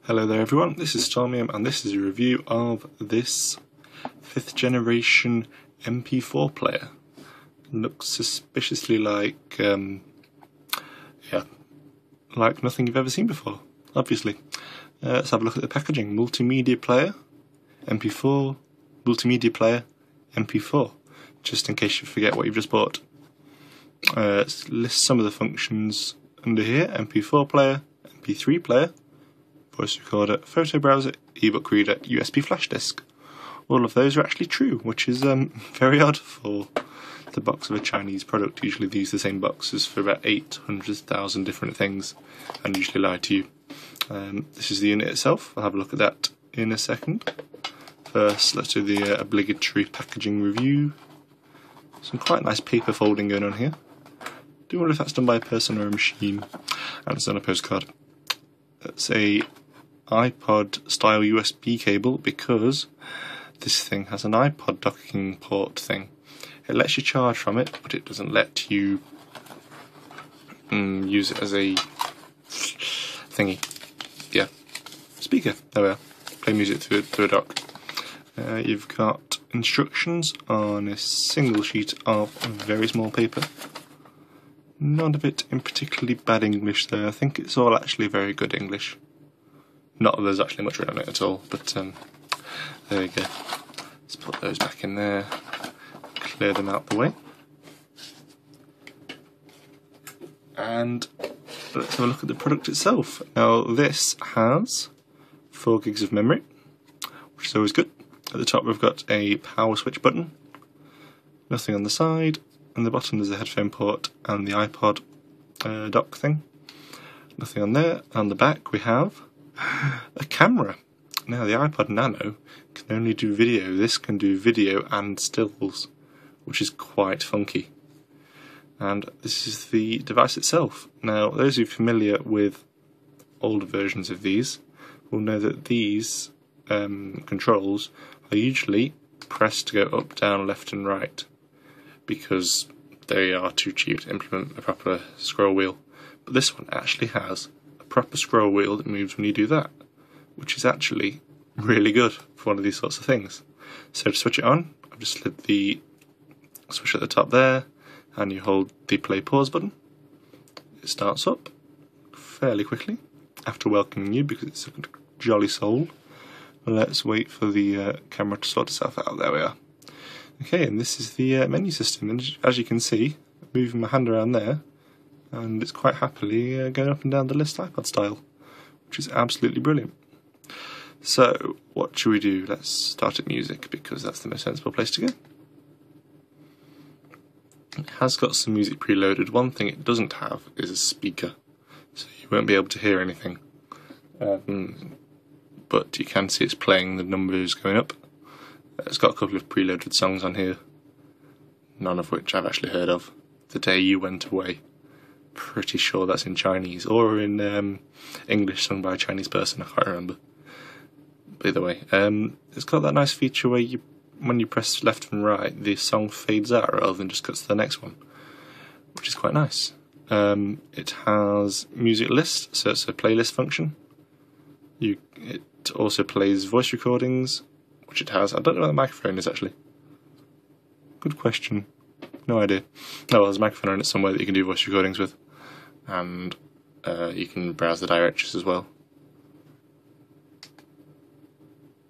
Hello there everyone, this is Stormium and this is a review of this 5th generation MP4 player. Looks suspiciously like nothing you've ever seen before, obviously. Let's have a look at the packaging. Multimedia player, MP4, multimedia player, MP4, just in case you forget what you've just bought. Let's list some of the functions under here: MP4 player, MP3 player, voice recorder, photo browser, ebook reader, USB flash disk. All of those are actually true, which is very odd for the box of a Chinese product. Usually they use the same boxes for about 800,000 different things and usually lie to you. This is the unit itself. I'll have a look at that in a second. First, let's do the obligatory packaging review. Some quite nice paper folding going on here. Do wonder if that's done by a person or a machine. And it's on a postcard. It's a iPod style USB cable because this thing has an iPod docking port thing. It lets you charge from it, but it doesn't let you use it as a thingy. Yeah, speaker. There we are. Play music through a dock. You've got instructions on a single sheet of very small paper. None of it in particularly bad English though. I think it's all actually very good English. Not that there's actually much written on it at all, but there we go. Let's put those back in there, clear them out the way. And let's have a look at the product itself. Now this has 4 gigs of memory, which is always good. At the top we've got a power switch button, nothing on the side, and the bottom there's a headphone port and the iPod dock thing. Nothing on there. On the back we have a camera. Now the iPod Nano can only do video. This can do video and stills, which is quite funky. And this is the device itself. Now those who are familiar with older versions of these will know that these controls are usually pressed to go up, down, left and right, because they are too cheap to implement a proper scroll wheel. But this one actually has a proper scroll wheel that moves when you do that, which is actually really good for one of these sorts of things. So to switch it on, I've just slid the switch at the top there, and you hold the play pause button. It starts up fairly quickly after welcoming you because it's a jolly soul. Let's wait for the camera to sort itself out. There we are. Okay, and this is the menu system, and as you can see, moving my hand around there, and it's quite happily going up and down the list iPod style, which is absolutely brilliant. So, what should we do? Let's start at music, because that's the most sensible place to go. It has got some music preloaded. One thing it doesn't have is a speaker, so you won't be able to hear anything. But you can see it's playing the numbers going up. It's got a couple of preloaded songs on here, none of which I've actually heard of. The Day You Went Away. Pretty sure that's in Chinese, or in English sung by a Chinese person, I can't remember. But either way, it's got that nice feature where when you press left and right, the song fades out rather than just cuts to the next one, which is quite nice. It has music list, so it's a playlist function. It also plays voice recordings, which it has. I don't know where the microphone is actually. Good question. No idea. Oh well, there's a microphone on it somewhere that you can do voice recordings with. And you can browse the directories as well.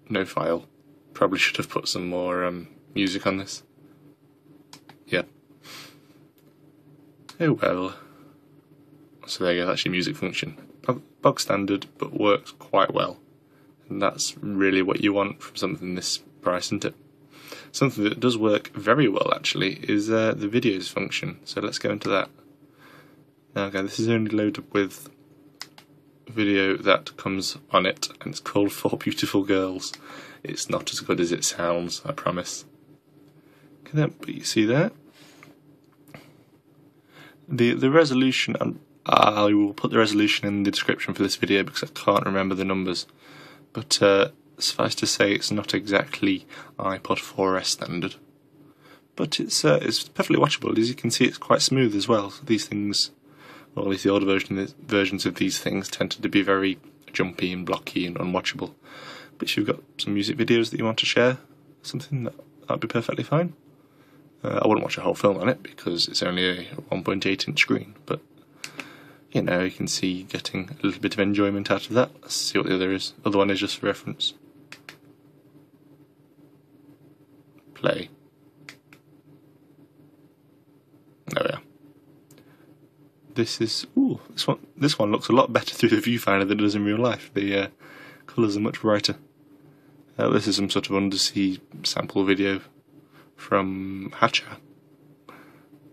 No file. Probably should have put some more music on this. Yeah. Oh well. So there you go, that's your music function. Bog standard, but works quite well. And that's really what you want from something this price, isn't it? Something that does work very well actually is the videos function, so let's go into that. Now again, this is only loaded with video that comes on it, and it's called 4 Beautiful Girls. It's not as good as it sounds, I promise. Okay, but you see there? The resolution, and I will put the resolution in the description for this video because I can't remember the numbers. But suffice to say, it's not exactly iPod 4S standard. But it's perfectly watchable. As you can see, it's quite smooth as well. So these things, or at least the older versions of these things, tended to be very jumpy and blocky and unwatchable. But if you've got some music videos that you want to share, something that'd be perfectly fine. I wouldn't watch a whole film on it because it's only a 1.8 inch screen, but you know, you can see getting a little bit of enjoyment out of that. Let's see what the other is. Other one is just for reference. Play. There we are. This is this one looks a lot better through the viewfinder than it does in real life. The colours are much brighter. This is some sort of undersea sample video from Hatcher,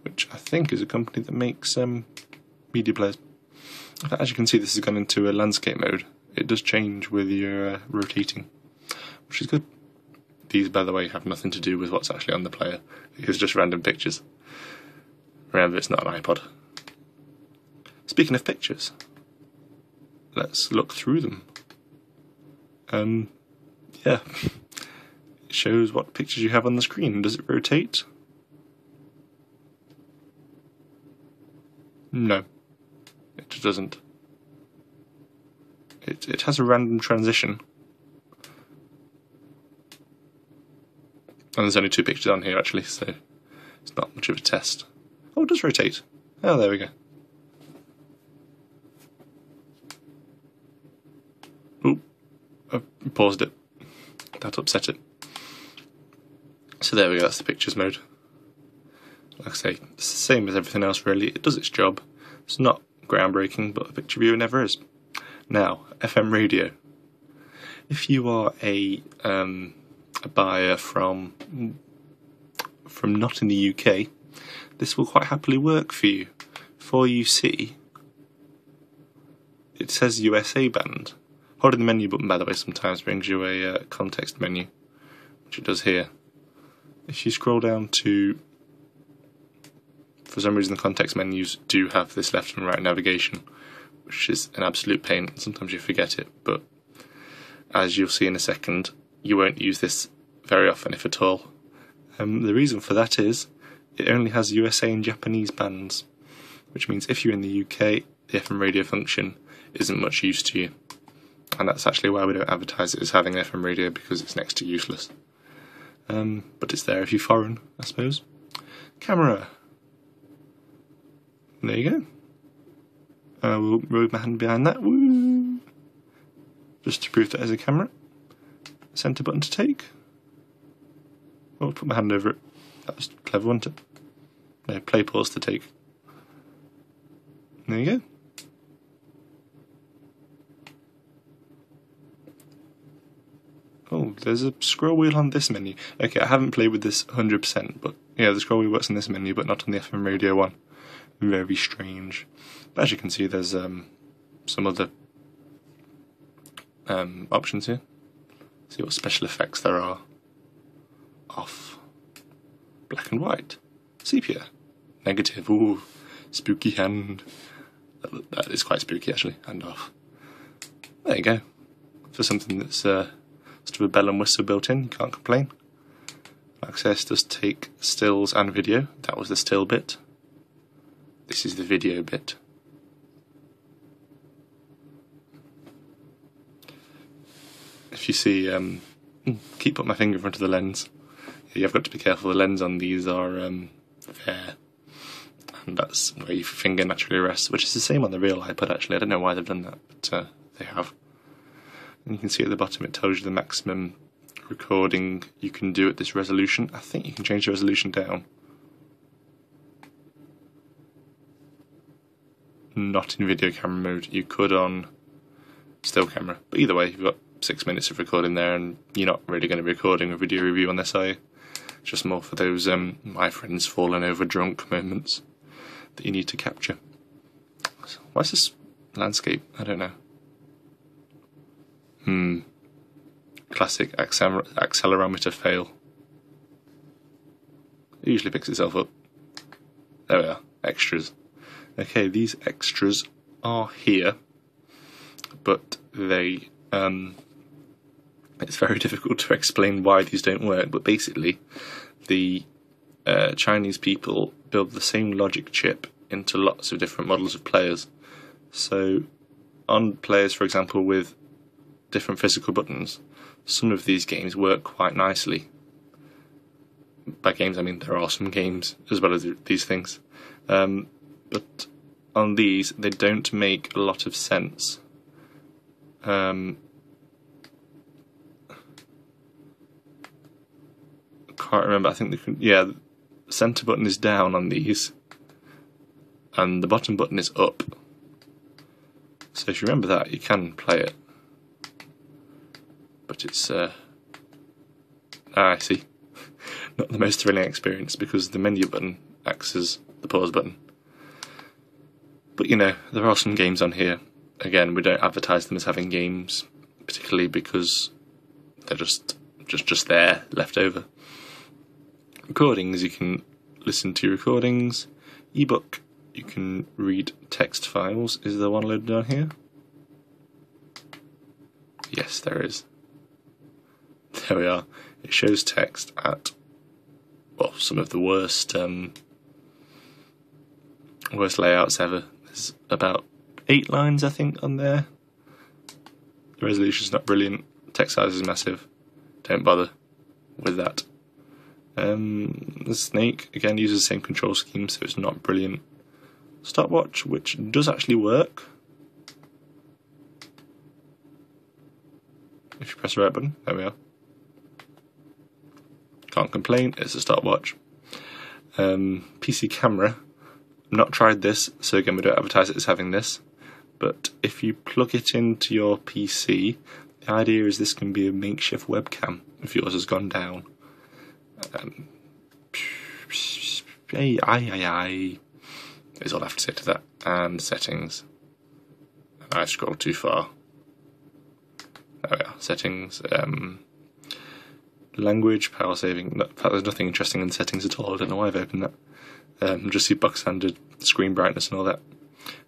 which I think is a company that makes media players. As you can see, this has gone into a landscape mode. It does change with your rotating, which is good. These, by the way, have nothing to do with what's actually on the player. It's just random pictures. Remember, it's not an iPod. Speaking of pictures, let's look through them. Yeah, it shows what pictures you have on the screen. Does it rotate? No, it doesn't. It has a random transition. And there's only 2 pictures on here actually, so it's not much of a test. Oh, it does rotate. Oh, there we go. Oh, I paused it. That upset it. So there we go, that's the pictures mode. Like I say, it's the same as everything else really. It does its job. It's not groundbreaking, but a picture viewer never is. Now, FM radio. If you are a buyer from not in the UK, this will quite happily work for you. For UC, it says USA band. Holding the menu button, by the way, sometimes brings you a context menu, which it does here. If you scroll down to, for some reason the context menus do have this left and right navigation, which is an absolute pain. Sometimes you forget it, but as you'll see in a second, you won't use this very often, if at all. The reason for that is it only has USA and Japanese bands, which means if you're in the UK, the FM radio function isn't much use to you. And that's actually why we don't advertise it as having an FM radio, because it's next to useless. But it's there if you're foreign, I suppose. Camera. There you go. I will move my hand behind that. Woo! Just to prove that there's a camera. Centre button to take. Oh, put my hand over it. That was clever, wasn't it? No, play pause to take. There you go. Oh, there's a scroll wheel on this menu. Okay, I haven't played with this 100%, but yeah, the scroll wheel works on this menu, but not on the FM radio one. Very strange. But as you can see, there's some other options here. See what special effects there are. Off. Black and white. Sepia. Negative. Ooh, spooky hand. That is quite spooky, actually. Hand off. There you go. For something that's sort of a bell and whistle built in, you can't complain. Access does take stills and video. That was the still bit. This is the video bit. If you see, keep putting my finger in front of the lens. Yeah, you've got to be careful. The lens on these are there, and that's where your finger naturally rests, which is the same on the real iPod actually. I don't know why they've done that, but they have. And you can see at the bottom it tells you the maximum recording you can do at this resolution. I think you can change the resolution down. Not in video camera mode. You could on still camera, but either way, you've got 6 minutes of recording there, and you're not really going to be recording a video review on this, are you? It's just more for those my friends falling over drunk moments that you need to capture. Why is this landscape? I don't know. Classic accelerometer fail. It usually picks itself up. There we are. Extras. Okay, these extras are here, but they it's very difficult to explain why these don't work, but basically the Chinese people build the same logic chip into lots of different models of players. So on players, for example, with different physical buttons, some of these games work quite nicely. By games, I mean there are some games as well as these things. But on these, they don't make a lot of sense. I can't remember, I think the centre button is down on these, and the bottom button is up. So if you remember that, you can play it. But it's, I see, not the most thrilling experience, because the menu button acts as the pause button. But you know, there are some games on here. Again, we don't advertise them as having games, particularly because they're just there, left over. Recordings, you can listen to recordings. Ebook, you can read text files. Is there one loaded on here? Yes, there is. There we are. It shows text at, well, some of the worst layouts ever. There's about 8 lines, I think, on there. The resolution's not brilliant. Text size is massive. Don't bother with that. The Snake, again, uses the same control scheme, so it's not brilliant. Stopwatch, which does actually work. If you press the right button, there we are. Can't complain, it's a stopwatch. PC camera, not tried this, so again we don't advertise it as having this, but if you plug it into your PC, the idea is this can be a makeshift webcam if yours has gone down. Is all I have to say to that. And settings. I scrolled too far. There we are. Settings. Language, power saving. There's nothing interesting in settings at all. I don't know why I've opened that. Just see box standard, screen brightness and all that.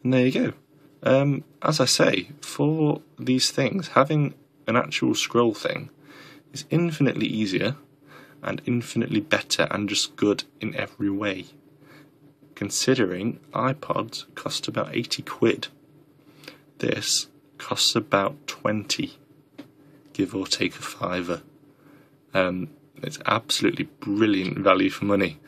And there you go. As I say, for these things, having an actual scroll thing is infinitely easier and infinitely better and just good in every way. Considering iPods cost about 80 quid, this costs about 20, give or take a fiver. It's absolutely brilliant value for money.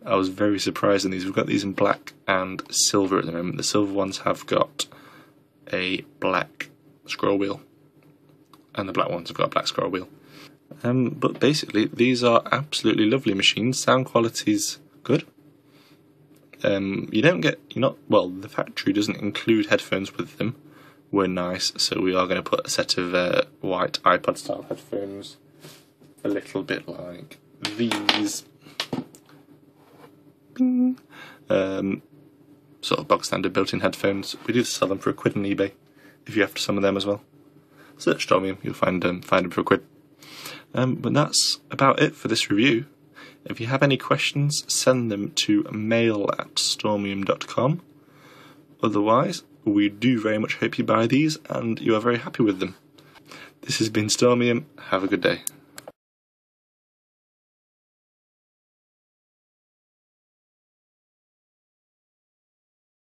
I was very surprised in these. We've got these in black and silver at the moment. The silver ones have got a black scroll wheel, and the black ones have got a black scroll wheel. But basically, these are absolutely lovely machines. Sound quality's good. The factory doesn't include headphones with them. We're nice, so we are going to put a set of white iPod style headphones, a little bit like these. Bing. Sort of box standard built-in headphones. We do sell them for £1 on eBay if you're after some of them as well. Search Stormium, you'll find them for £1. But that's about it for this review. If you have any questions, send them to mail@stormium.com. Otherwise, we do very much hope you buy these and you are very happy with them. This has been Stormium. Have a good day.